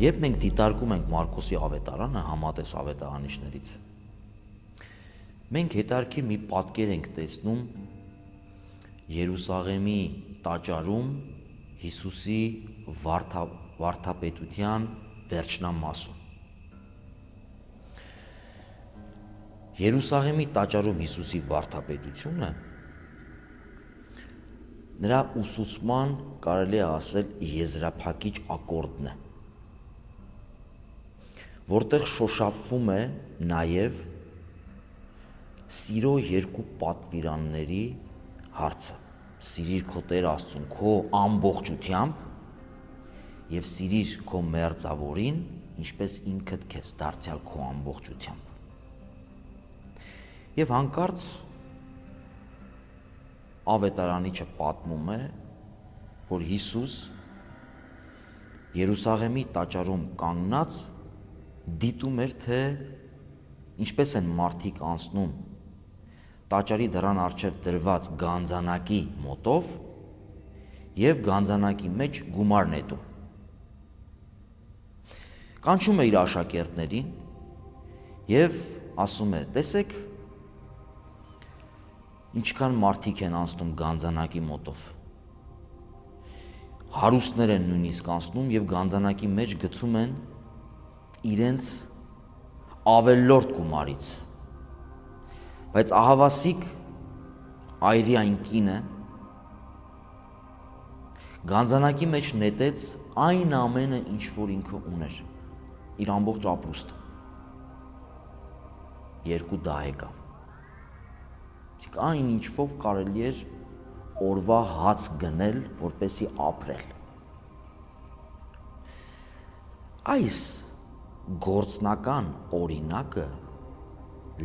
Երբ մենք դիտարկում ենք Մարկոսի ավետարանը համատես ավետարանիչներից, մենք հետարքի մի պատկեր ենք տեսնում Երուսաղեմի տաճարում Հիսուսի վարդապետության վերջնամասում։ Երուսաղեմի տաճարում Հիսուսի վարդապետությունը նրա ուսուցման կարելի է ասել եզրափակիչ ակորդն է, որտեղ շոշափվում է նաև սիրո երկու պատվիրանների հարցը՝ սիրիր քո Տեր Աստծուն քո ամբողջությամբ եւ սիրիր քո մերձավորին, ինչպես ինքդ քեզ դարձյալ քո ամբողջությամբ։ Եվ հանկարծ ավետարանիչը պատմում է, որ Հիսուս Երուսաղեմի տաճարում կանգնած դիտում էր, թե ինչպես են մարդիկ անցնում տաճարի դռան առջև դրված գանձանակի մոտով եւ գանձանակի մեջ գումար նետում։ Կանչում է իր աշակերտներին եւ ասում է. տեսեք, ինչքան մարդիկ են անցնում գանձանակի մոտով։ Հարուստներ են նույնիսկ անցնում եւ գանձանակի մեջ գցում են իրենց ավելորդ գումարից, բայց ահավասիկ այրիային կինը գանձանակի մեջ նետեց այն ամենը, ինչ որ ինքը ուներ, իր ամբողջ ապրուստը, 2 դահեկա, այն ինչով կարելի էր օրվա հաց գնել, որպեսի ապրել։ Այս գործնական օրինակը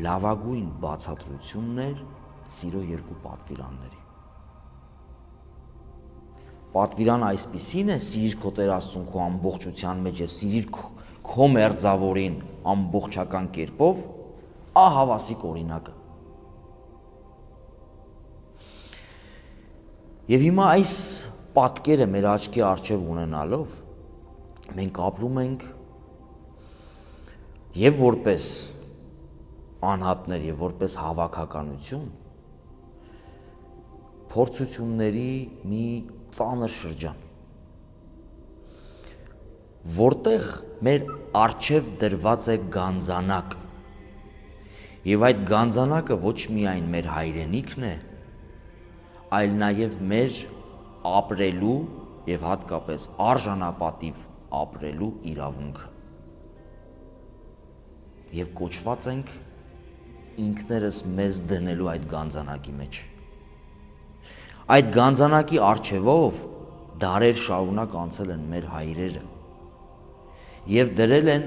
լավագույն բացատրությունն էր սիրո երկու պատվիրանների։ Պատվիրանը այսպիսին է՝ սիրիր քո Տեր Աստծուն քո ամբողջության մեջ եւ սիրիր քո մերձավորին ամբողջական կերպով, ահավասիկ օրինակը։ Եվ հիմա այս պատկերը մեր աչքի առջև ունենալով, մենք ապրում ենք եւ որպես անհատներ եւ որպես հավաքականություն փորձությունների մի ծանր շրջան, որտեղ մեր առջև դրված է գանձանակ, եւ այդ գանձանակը ոչ միայն մեր հայրենիքն է, այլ նաև մեր ապրելու եւ հատկապես արժանապատիվ ապրելու իրավունքը։ Եվ կոչված ենք ինքներս մեզ դնելու այդ գանձանակի մեջ։ Այդ գանձանակի առջևով դարեր շարունակ անցել են մեր հայրերը եւ դրել են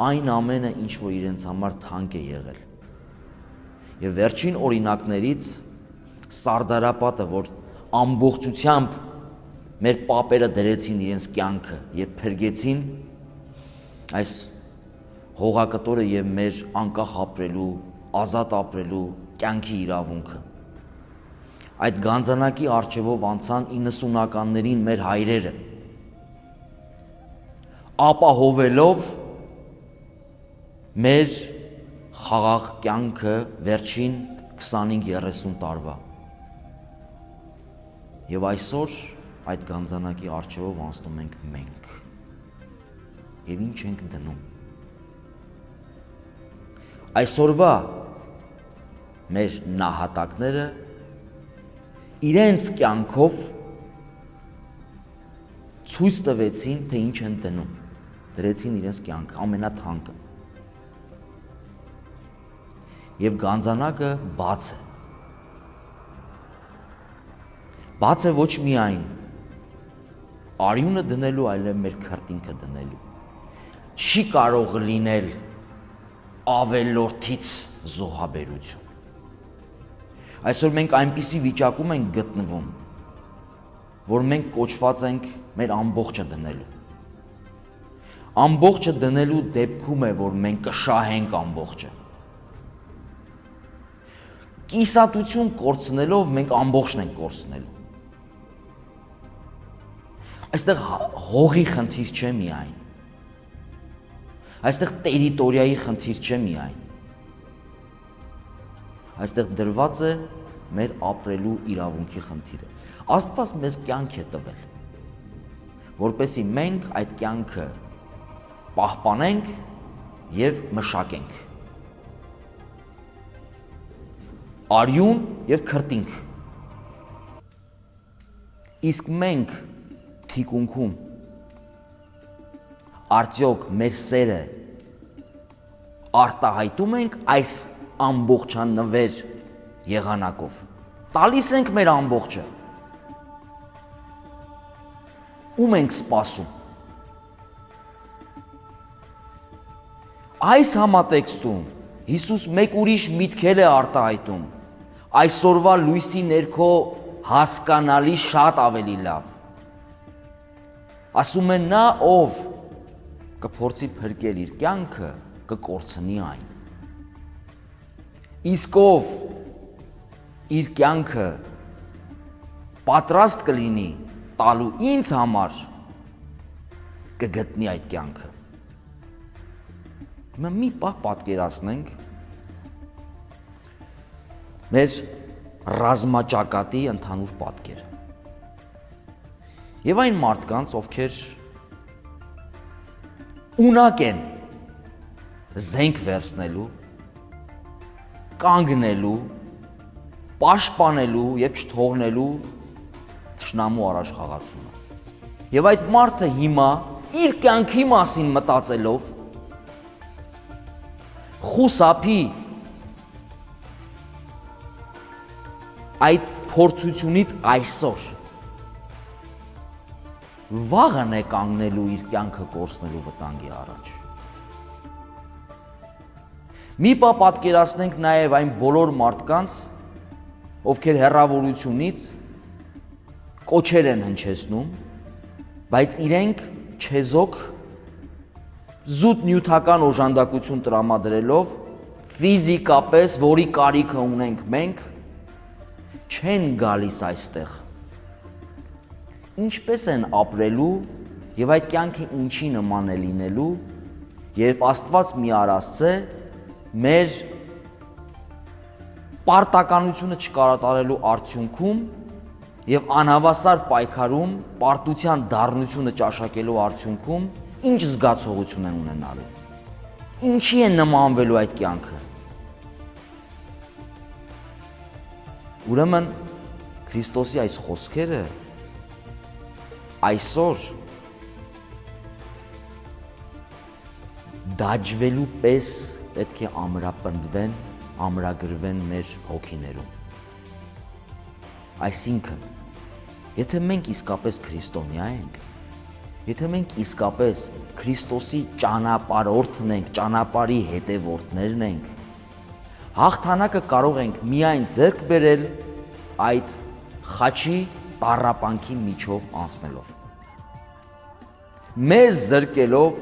այն ամենը, ինչ որ իրենց համար թանկ է եղել։ Եվ վերջին օրինակներից Սարդարապատը, որ ամբողջությամբ մեր պապերը դրեցին իրենց կյանքը եւ փրկեցին այս հողակտորը եւ մեր անկախ ապրելու, ազատ ապրելու կյանքի իրավունքը։ Այդ գանձանակի առջևով անցան 90-ականներին մեր հայրերը, ապահովելով մեր խաղաղ կյանքը վերջին 25-30 տարվա։ Եվ այսօր այդ գանձանակի առջևով անցնում ենք մենք։ Եվ ինչ ենք դնում։ Այսօրվա մեր նահատակները իրենց կյանքով ցույց տվեցին, թե ինչ են դնում։ Դրեցին իրենց կյանքը, ամենաթանկը։ Եվ գանձանակը բաց է։ Բաց է ոչ միայն արյունը դնելու, այլև մեր քրտինքը դնելու։ Չի կարող լինել ավելորդից զոհաբերություն։ Այսօր մենք այնպիսի վիճակում ենք գտնվում, որ մենք կոչված ենք մեր ամբողջը դնելու։ Ամբողջը դնելու դեպքում է, որ մենք կշահենք ամբողջը։ Կիսատություն կորցնելով մենք ամբողջն ենք կորցնելու։ Այստեղ հողի խնդիր չէ միայն, Այստեղ տերիտորիայի խնդիր չէ միայն։ Այստեղ դրված է մեր ապրելու իրավունքի խնդիրը։ Աստված մեզ կյանք է տվել, որպեսզի մենք այդ կյանքը պահպանենք եւ մշակենք։ Արյուն եւ քրտինք։ Իսկ մենք թիկունքում արդյոք մեր սերը արտահայտում ենք այս ամբողջանվեր եղանակով։ Տալիս ենք մեր ամբողջը։ Ում ենք սպասում։ Այս համատեքստում Հիսուս մեկ ուրիշ միտքեր է արտահայտում, այսօրվա լույսի ներքո հասկանալի շատ ավելի լավ։ Ասում է նա, ով կփորձի փրկել իր կյանքը, կկորցնի այն։ Իսկ ով իր կյանքը պատրաստ կլինի տալու ինձ համար, կգտնի այդ կյանքը։ Հիմա մի պահ պատկերացնենք մեր ռազմաճակատի ընդհանուր պատկերը։ Եվ այն մարդկանց, ովքեր ունակ են զենք վերցնելու, կանգնելու, պաշտպանելու եւ չթողնելու թշնամու առաջխաղացումը։ Եվ այդ մարդը հիմա իր կյանքի մասին մտածելով խուսափի այդ փորձությունից այսօր վաղն է կանգնելու իր կյանքը կորցնելու վտանգի առաջ։ Մի պահ պատկերացնենք նաև այն բոլոր մարդկանց, ովքեր հեռավորությունից կոչեր են հնչեցնում, բայց իրենք չեզոք զուտ նյութական օժանդակություն տրամադրելով ֆիզիկապես, որի կարիքը ունենք մենք, չեն գալիս այստեղ։ Ինչպես են ապրելու եւ այդ կյանքը ինչի նման է լինելու, երբ Աստված մի արասցե մեր պարտականությունը չկարատարելու արդյունքում եւ անհավասար պայքարում պարտության դառնությունը ճաշակելու արդյունքում ինչ զգացողություն են ունենալու։ Ինչի են նմանվելու այդ կյանքը։ Ուրեմն Քրիստոսի այս խոսքերը այսօր դաջվելու պես պետք է ամրապնդվեն, ամրագրվեն մեր հոգիներում։ Այսինքն, եթե մենք իսկապես քրիստոնյա ենք, եթե մենք իսկապես Քրիստոսի ճանապարհորդն ենք, ճանապարհի հետևորդներն ենք, հաղթանակը կարող ենք միայն ձեռք բերել այդ խաչի տառապանքի միջով անցնելով։ Մեզ զրկելով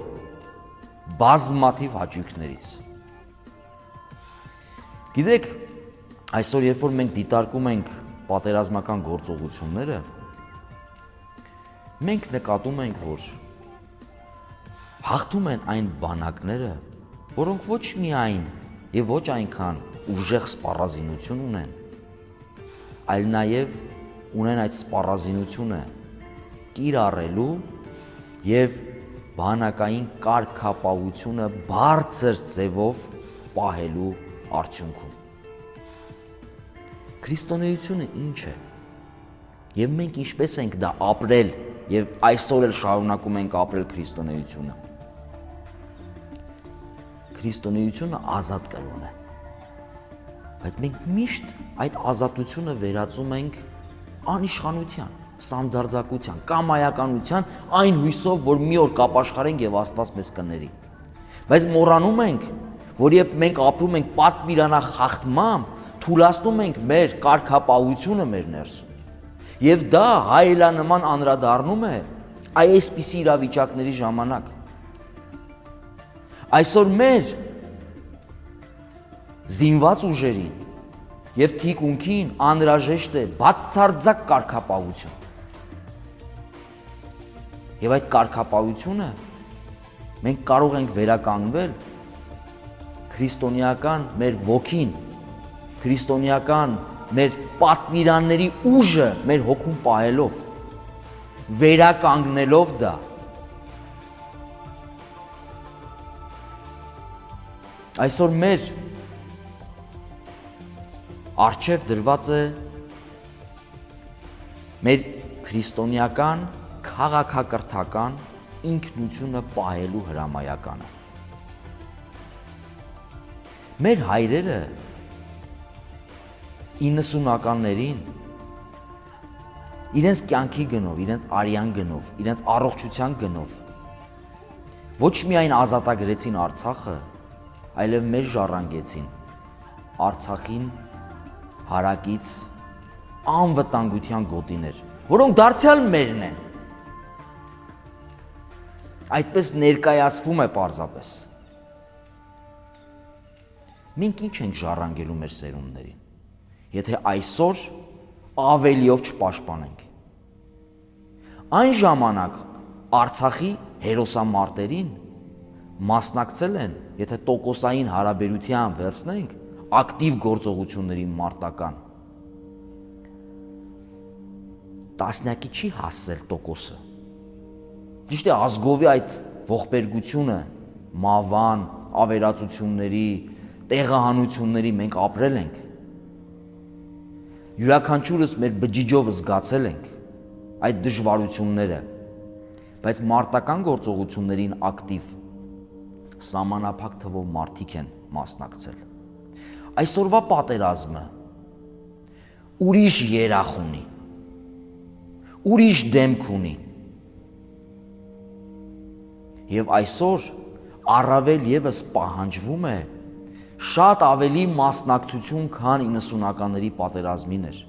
բազմաթիվ հաճույքներից։ Գիտեք, այսօր երբ որ մենք դիտարկում ենք պատերազմական գործողությունները, մենք նկատում ենք, որ հաղթում են այն բանակները, որոնք ոչ միայն եւ ոչ այնքան ուժեղ սպառազինություն ունեն, այլ նաեւ ունեն այդ սպառազինությունը կիրառելու եւ բանակային կարգապահությունը բարձր ձևով պահելու արդյունքում։ Քրիստոնեությունը ինչ է։ Եվ մենք ինչպես ենք դա ապրել եւ այսօր էլ շարունակում ենք ապրել քրիստոնեությունը։ Քրիստոնեությունը ազատ կրոն է։ Բայց մենք միշտ այդ ազատությունը վերածում ենք անիշխանության, սանձարձակության, կամայականության, այն հույսով, որ մի օր կապաշխարենք եւ Աստված մեզ կների։ Բայց մոռանում ենք, որ երբ մենք ապրում ենք պատվիրանախախտմամբ, թուլացնում ենք մեր կարգապահությունը մեր ներսում։ Եվ դա հայելանման անդրադառնում է այսպիսի իրավիճակների ժամանակ։ Այսօր մեր զինված ուժերին եւ թիկունքին անհրաժեշտ է բացարձակ կարգապահություն։ Եվ այդ կարգապահությունը Մենք կարող ենք վերականգնվել քրիստոնեական մեր ոգին, քրիստոնեական մեր պատվիրանների ուժը մեր հոգում պահելով, վերականգնելով դա։ Այսօր մեր առջև դրված է մեր քրիստոնեական քաղաքակրթական ինքնությունը պահելու հրամայականը։ Մեր հայրերը 90-ականներին իրենց կյանքի գնով, իրենց արյան գնով, իրենց առողջության գնով ոչ միայն ազատագրեցին Արցախը, այլև մեզ ժառանգեցին Արցախին հարակից անվտանգության գոտիներ, որոնք դարձյալ մերն են։ Այդպես ներկայացվում է պարզապես։ Մենք ինչ ենք ժառանգելու մեր սերունդներին, եթե այսօր ավելիով չպաշտպանենք։ Այն ժամանակ Արցախի հերոսամարտերին մասնակցել են, եթե տոկոսային հարաբերության վերցնենք, ակտիվ գործողությունների մարտական, տասնյակի չի հասել տոկոսը։ Ճիշտ է, ազգովի այդ ողբերգությունը, մավան, ավերածությունների, տեղահանությունների մենք ապրել ենք։ Յուրաքանչյուրս մեր բջիջով զգացել ենք այդ դժվարությունները, բայց մարտական գործողություններին ակտիվ սահմանափակ թվով մարդիկ են մասնակցել։ Այսօրվա պատերազմը ուրիշ երախ ունի, ուրիշ դեմք ունի։ Եվ այսօր առավել ևս պահանջվում է շատ ավելի մասնակցություն, քան 90-ականների պատերազմին էր։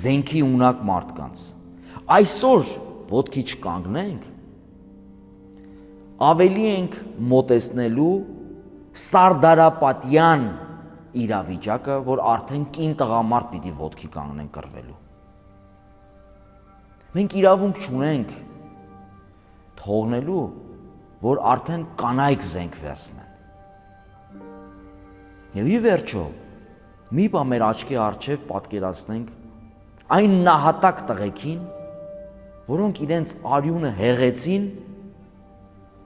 Զենքի ունակ մարդկանց։ Այսօր ոտքի չկանգնենք, ավելի ենք մոտեցնելու սարդարապատյան իրավիճակը, որ արդեն կին տղամարդ պիտի ոտքի կանգնեն կռվելու։ Մենք իրավունք չունենք թողնելու, որ արդեն կանայք զենք վերցնեն։ Եվ ի վերջո, մի բան մեր աչքի առջև պատկերացնենք այն նահատակ տղեկին, որոնք իրենց արյունը հեղեցին,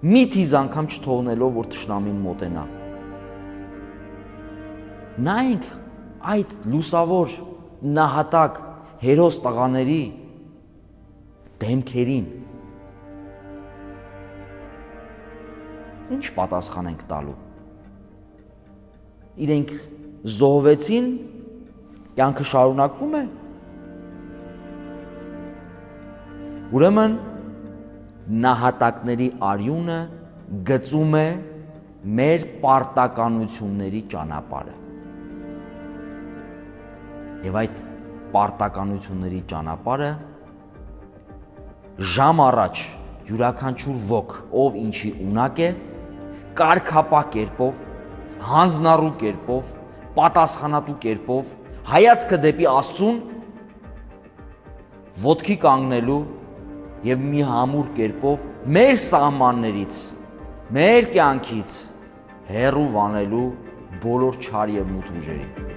մի թիզ անգամ չթողնելով, որ թշնամին մոտենա։ Նայենք այդ լուսավոր նահատակ հերոս տղաների դեմքերին։ Ինչ պատասխան ենք տալու։ Իրենք զոհվեցին, կյանքը շարունակվում է։ Ուրեմն նահատակների արյունը գծում է մեր պարտականությունների ճանապարհը։ Եվ այդ պարտականությունների ճանապարհը ժամ առաջ յուրաքանչյուր ոք, ով ինչի ունակ է, կարգապահ կերպով, հանձնառու կերպով, պատասխանատու կերպով, հայացքը դեպի Աստծուն, ոտքի կանգնելու եւ մի համուր կերպով մեր սահմաններից, մեր կյանքից հեռու վանելու բոլոր չար եւ մութ ուժերին։